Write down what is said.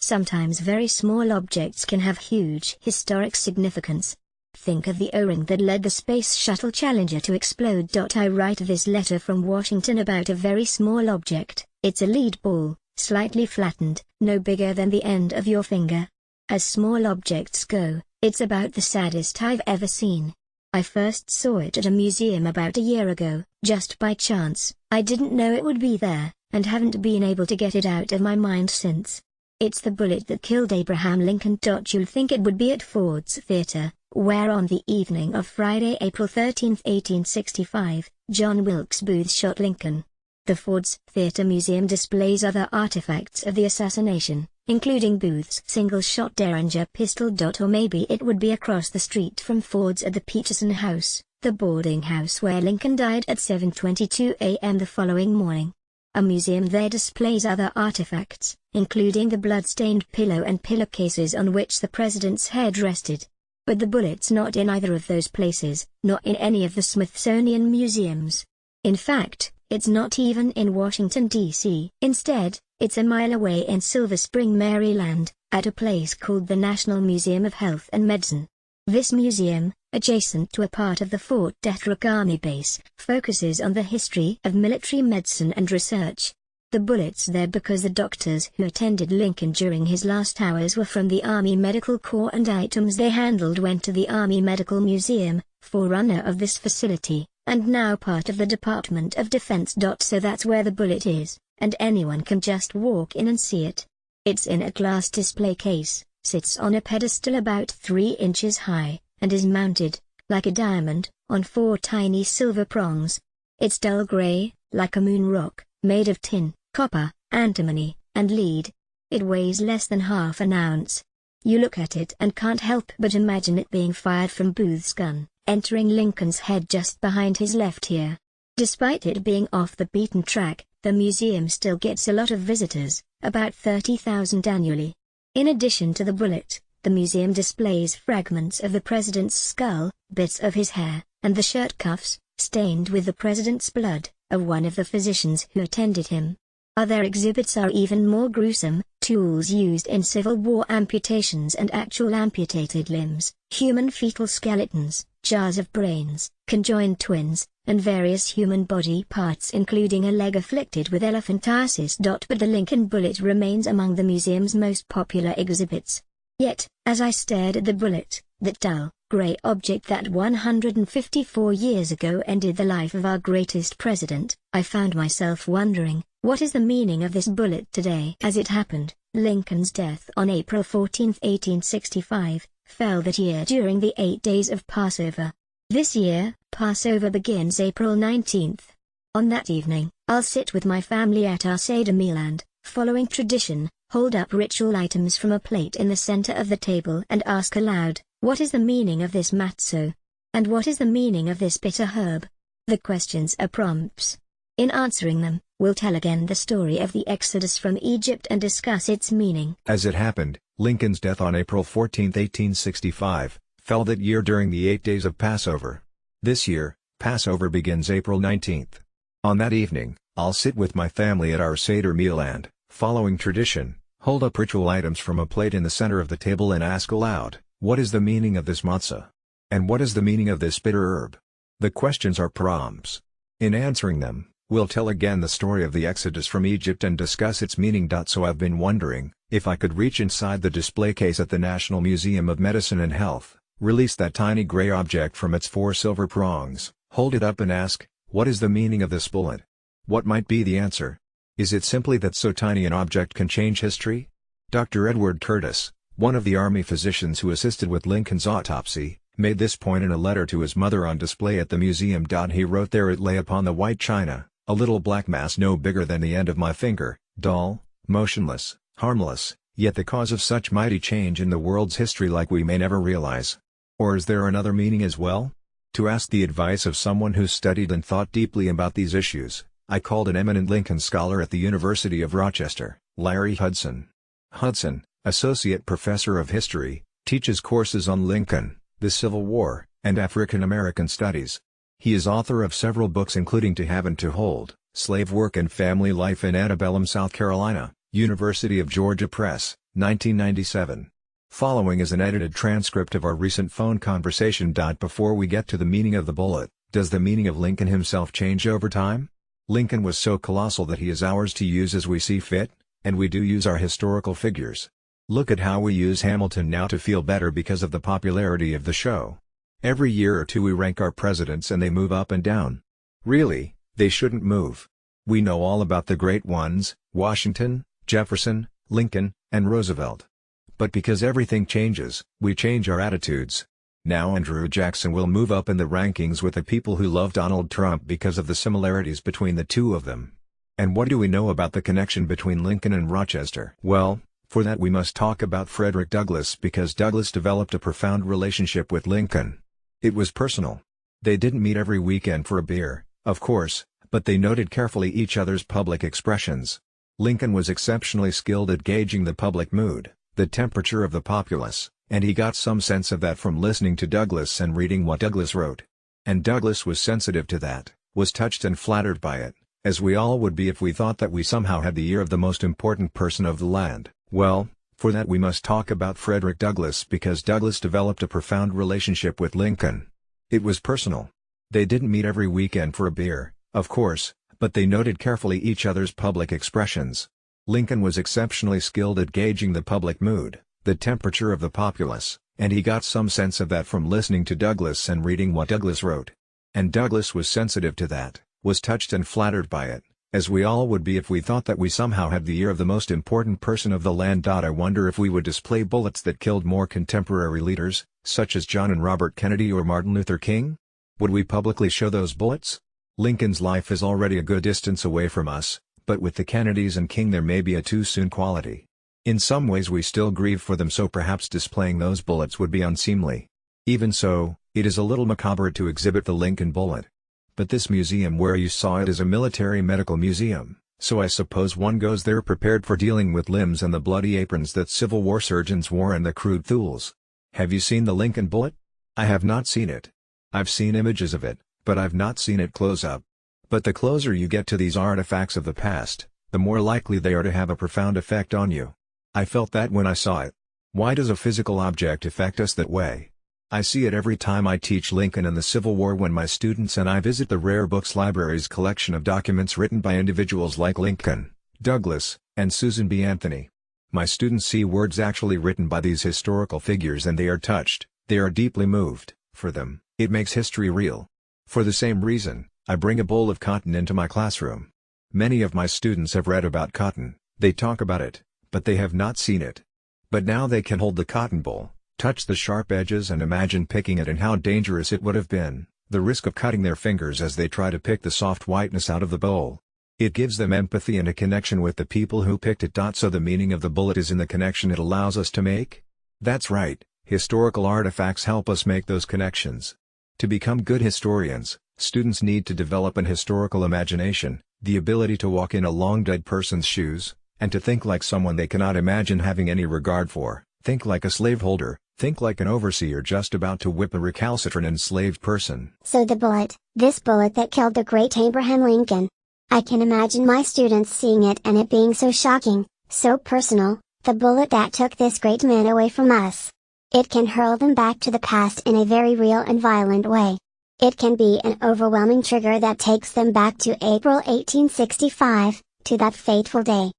Sometimes very small objects can have huge historic significance. Think of the O-ring that led the Space Shuttle Challenger to explode. I write this letter from Washington about a very small object. It's a lead ball, slightly flattened, no bigger than the end of your finger. As small objects go, it's about the saddest I've ever seen. I first saw it at a museum about a year ago, just by chance. I didn't know it would be there, and haven't been able to get it out of my mind since. It's the bullet that killed Abraham Lincoln. You'll think it would be at Ford's Theatre, where on the evening of Friday, April 13, 1865, John Wilkes Booth shot Lincoln. The Ford's Theatre Museum displays other artifacts of the assassination, including Booth's single-shot Derringer pistol. Or maybe it would be across the street from Ford's at the Peterson House, the boarding house where Lincoln died at 7:22 a.m. the following morning. A museum there displays other artifacts, including the blood-stained pillow and pillowcases on which the president's head rested. But the bullet's not in either of those places, not in any of the Smithsonian museums. In fact, it's not even in Washington, D.C. Instead, it's a mile away in Silver Spring, Maryland, at a place called the National Museum of Health and Medicine. This museum, adjacent to a part of the Fort Detrick Army Base, focuses on the history of military medicine and research. The bullet's there because the doctors who attended Lincoln during his last hours were from the Army Medical Corps, and items they handled went to the Army Medical Museum, forerunner of this facility, and now part of the Department of Defense. So that's where the bullet is, and anyone can just walk in and see it. It's in a glass display case, sits on a pedestal about 3 inches high, and is mounted, like a diamond, on 4 tiny silver prongs. It's dull gray, like a moon rock, made of tin, copper, antimony, and lead. It weighs less than half an ounce. You look at it and can't help but imagine it being fired from Booth's gun, entering Lincoln's head just behind his left ear. Despite it being off the beaten track, the museum still gets a lot of visitors, about 30,000 annually. In addition to the bullet, the museum displays fragments of the president's skull, bits of his hair, and the shirt cuffs, stained with the president's blood, of one of the physicians who attended him. Other exhibits are even more gruesome: tools used in Civil War amputations and actual amputated limbs, human fetal skeletons, jars of brains, conjoined twins, and various human body parts including a leg afflicted with elephantiasis. But the Lincoln bullet remains among the museum's most popular exhibits. Yet, as I stared at the bullet, that dull, grey object that 154 years ago ended the life of our greatest president, I found myself wondering, what is the meaning of this bullet today? As it happened, Lincoln's death on April 14, 1865, fell that year during the 8 days of Passover. This year, Passover begins April 19th. On that evening, I'll sit with my family at our Seder meal and, following tradition, hold up ritual items from a plate in the center of the table and ask aloud, what is the meaning of this matzo? And what is the meaning of this bitter herb? The questions are prompts. In answering them, we'll tell again the story of the Exodus from Egypt and discuss its meaning. As it happened, Lincoln's death on April 14, 1865, fell that year during the 8 days of Passover. This year, Passover begins April 19th. On that evening, I'll sit with my family at our Seder meal and, following tradition, hold up ritual items from a plate in the center of the table and ask aloud, what is the meaning of this matzah? And what is the meaning of this bitter herb? The questions are prompts. In answering them, we'll tell again the story of the Exodus from Egypt and discuss its meaning. So I've been wondering, if I could reach inside the display case at the National Museum of Medicine and Health, release that tiny gray object from its 4 silver prongs, hold it up and ask, what is the meaning of this bullet? What might be the answer? Is it simply that so tiny an object can change history? Dr. Edward Curtis, one of the Army physicians who assisted with Lincoln's autopsy, made this point in a letter to his mother on display at the museum. He wrote there, it lay upon the white china, a little black mass no bigger than the end of my finger, dull, motionless, harmless, yet the cause of such mighty change in the world's history like we may never realize. Or is there another meaning as well? To ask the advice of someone who studied and thought deeply about these issues, I called an eminent Lincoln scholar at the University of Rochester, Larry Hudson. Hudson, Associate Professor of History, teaches courses on Lincoln, the Civil War, and African American Studies. He is author of several books including To Have and to Hold, Slave Work and Family Life in Antebellum, South Carolina, University of Georgia Press, 1997. Following is an edited transcript of our recent phone conversation. Before we get to the meaning of the bullet, does the meaning of Lincoln himself change over time? Lincoln was so colossal that he is ours to use as we see fit, and we do use our historical figures. Look at how we use Hamilton now to feel better because of the popularity of the show. Every year or two we rank our presidents and they move up and down. Really, they shouldn't move. We know all about the great ones, Washington, Jefferson, Lincoln, and Roosevelt. But because everything changes, we change our attitudes. Now Andrew Jackson will move up in the rankings with the people who love Donald Trump because of the similarities between the two of them. And what do we know about the connection between Lincoln and Rochester? Well, for that we must talk about Frederick Douglass because Douglass developed a profound relationship with Lincoln. It was personal. They didn't meet every weekend for a beer, of course, but they noted carefully each other's public expressions. Lincoln was exceptionally skilled at gauging the public mood, the temperature of the populace, and he got some sense of that from listening to Douglass and reading what Douglass wrote. And Douglass was sensitive to that, was touched and flattered by it, as we all would be if we thought that we somehow had the ear of the most important person of the land. Well, for that we must talk about Frederick Douglass because Douglass developed a profound relationship with Lincoln. It was personal. They didn't meet every weekend for a beer, of course, but they noted carefully each other's public expressions. Lincoln was exceptionally skilled at gauging the public mood, the temperature of the populace, and he got some sense of that from listening to Douglass and reading what Douglass wrote. And Douglass was sensitive to that, was touched and flattered by it, as we all would be if we thought that we somehow had the ear of the most important person of the land. I wonder if we would display bullets that killed more contemporary leaders, such as John and Robert Kennedy or Martin Luther King? Would we publicly show those bullets? Lincoln's life is already a good distance away from us, but with the Kennedys and King there may be a too soon quality. In some ways we still grieve for them, so perhaps displaying those bullets would be unseemly. Even so, it is a little macabre to exhibit the Lincoln bullet. But this museum where you saw it is a military medical museum, so I suppose one goes there prepared for dealing with limbs and the bloody aprons that Civil War surgeons wore and the crude tools. Have you seen the Lincoln bullet? I have not seen it. I've seen images of it, but I've not seen it close up. But the closer you get to these artifacts of the past, the more likely they are to have a profound effect on you. I felt that when I saw it. Why does a physical object affect us that way? I see it every time I teach Lincoln and the Civil War when my students and I visit the Rare Books Library's collection of documents written by individuals like Lincoln, Douglass, and Susan B. Anthony. My students see words actually written by these historical figures and they are touched, they are deeply moved. For them, it makes history real. For the same reason, I bring a bowl of cotton into my classroom. Many of my students have read about cotton, they talk about it, but they have not seen it. But now they can hold the cotton bowl, touch the sharp edges and imagine picking it and how dangerous it would have been, the risk of cutting their fingers as they try to pick the soft whiteness out of the bowl. It gives them empathy and a connection with the people who picked it. So the meaning of the bullet is in the connection it allows us to make? That's right, historical artifacts help us make those connections. To become good historians, students need to develop an historical imagination, the ability to walk in a long dead person's shoes, and to think like someone they cannot imagine having any regard for, think like a slaveholder, think like an overseer just about to whip a recalcitrant enslaved person. So the bullet, this bullet that killed the great Abraham Lincoln. I can imagine my students seeing it and it being so shocking, so personal, the bullet that took this great man away from us. It can hurl them back to the past in a very real and violent way. It can be an overwhelming trigger that takes them back to April 1865, to that fateful day.